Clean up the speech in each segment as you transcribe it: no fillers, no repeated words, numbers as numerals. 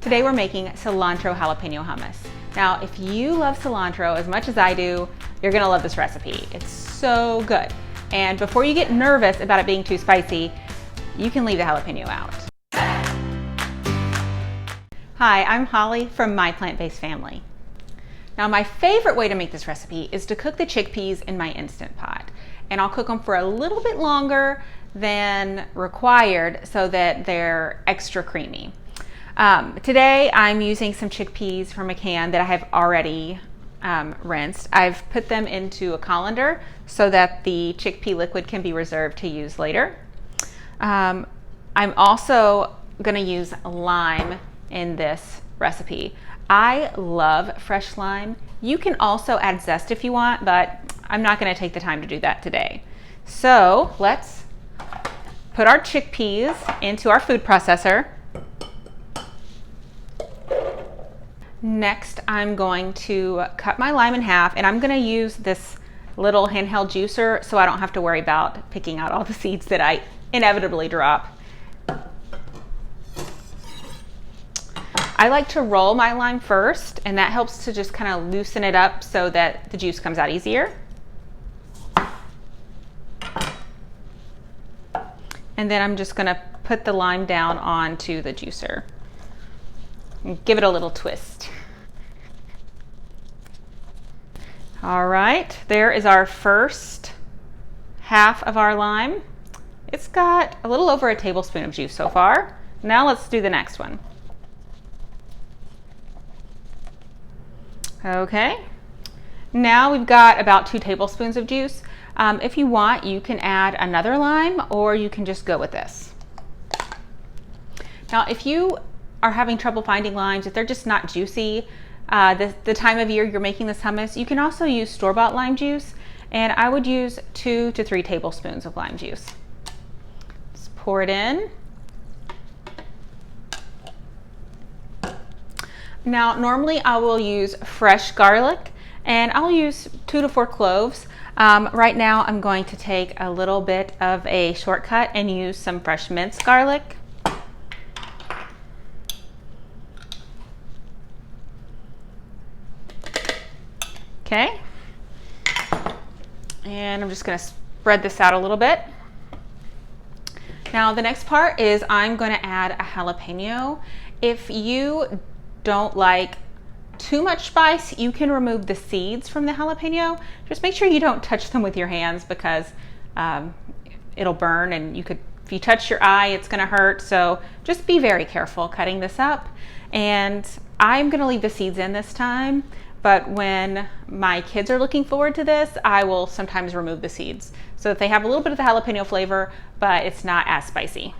Today we're making cilantro jalapeno hummus. Now, if you love cilantro as much as I do, you're gonna love this recipe. It's so good. And before you get nervous about it being too spicy, you can leave the jalapeno out. Hi, I'm Holly from My Plant-Based Family. Now, my favorite way to make this recipe is to cook the chickpeas in my Instant Pot. And I'll cook them for a little bit longer than required so that they're extra creamy. Today I'm using some chickpeas from a can that I have already rinsed. I've put them into a colander so that the chickpea liquid can be reserved to use later. I'm also going to use lime in this recipe. I love fresh lime. You can also add zest if you want, but I'm not going to take the time to do that today. So let's put our chickpeas into our food processor. Next, I'm going to cut my lime in half, and I'm going to use this little handheld juicer so I don't have to worry about picking out all the seeds that I inevitably drop. I like to roll my lime first, and that helps to just kind of loosen it up so that the juice comes out easier. And then I'm just going to put the lime down onto the juicer and give it a little twist. All right, there is our first half of our lime. It's got a little over a tablespoon of juice so far. Now let's do the next one. Okay, now we've got about 2 tablespoons of juice. If you want, you can add another lime, or you can just go with this. Now, if you are having trouble finding limes, if they're just not juicy, the time of year you're making this hummus, you can also use store-bought lime juice, and I would use 2 to 3 tablespoons of lime juice. Just pour it in. Now, normally I will use fresh garlic, and I'll use 2 to 4 cloves. Right now I'm going to take a little bit of a shortcut and use some fresh minced garlic. Okay, and I'm just going to spread this out a little bit. Now the next part is I'm going to add a jalapeno. If you don't like too much spice, you can remove the seeds from the jalapeno. Just make sure you don't touch them with your hands, because it'll burn, and if you touch your eye, it's going to hurt. So just be very careful cutting this up. And I'm going to leave the seeds in this time, but when my kids are looking forward to this, I will sometimes remove the seeds so that they have a little bit of the jalapeno flavor, but it's not as spicy.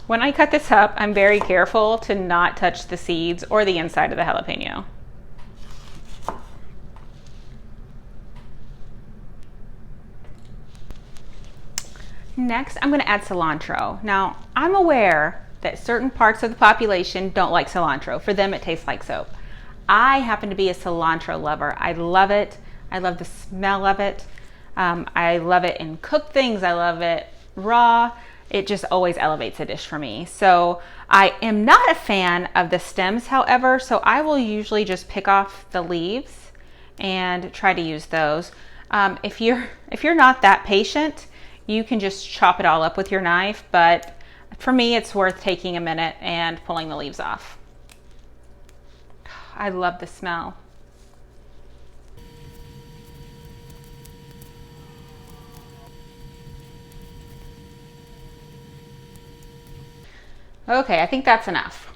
When I cut this up, I'm very careful to not touch the seeds or the inside of the jalapeno. Next, I'm going to add cilantro. Now, I'm aware that certain parts of the population don't like cilantro. For them, it tastes like soap. I happen to be a cilantro lover. I love it. I love the smell of it. I love it in cooked things. I love it raw. It just always elevates a dish for me. So I am not a fan of the stems, however, so I will usually just pick off the leaves and try to use those. If you're not that patient, you can just chop it all up with your knife, but for me, it's worth taking a minute and pulling the leaves off. I love the smell. Okay, I think that's enough.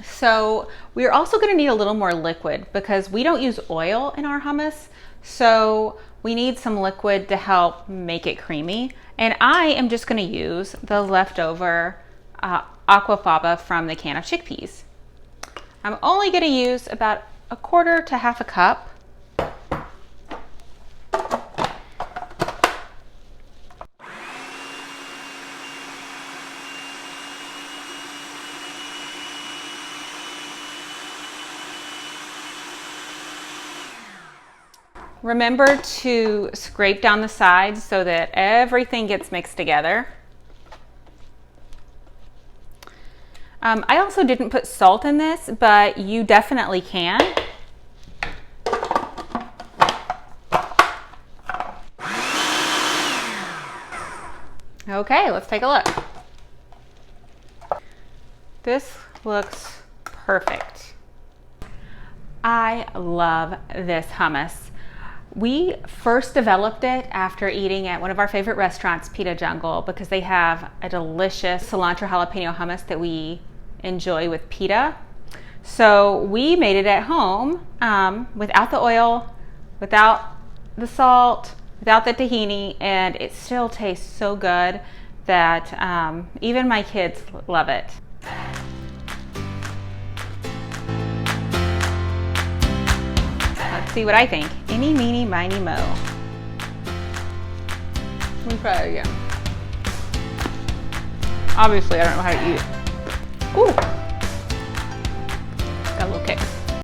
So we're also going to need a little more liquid because we don't use oil in our hummus. So we need some liquid to help make it creamy. And I am just going to use the leftover aquafaba from the can of chickpeas. I'm only going to use about 1/4 to 1/2 cup. Remember to scrape down the sides so that everything gets mixed together. I also didn't put salt in this, but you definitely can. Okay, let's take a look. This looks perfect. I love this hummus. We first developed it after eating at one of our favorite restaurants, Pita Jungle, because they have a delicious cilantro jalapeno hummus that we enjoy with pita. So we made it at home without the oil, without the salt, without the tahini, and it still tastes so good that even my kids love it. Let's see what I think. Eeny, meeny, miny, mo. Let me try it again. Obviously, I don't know how to eat it. Ooh.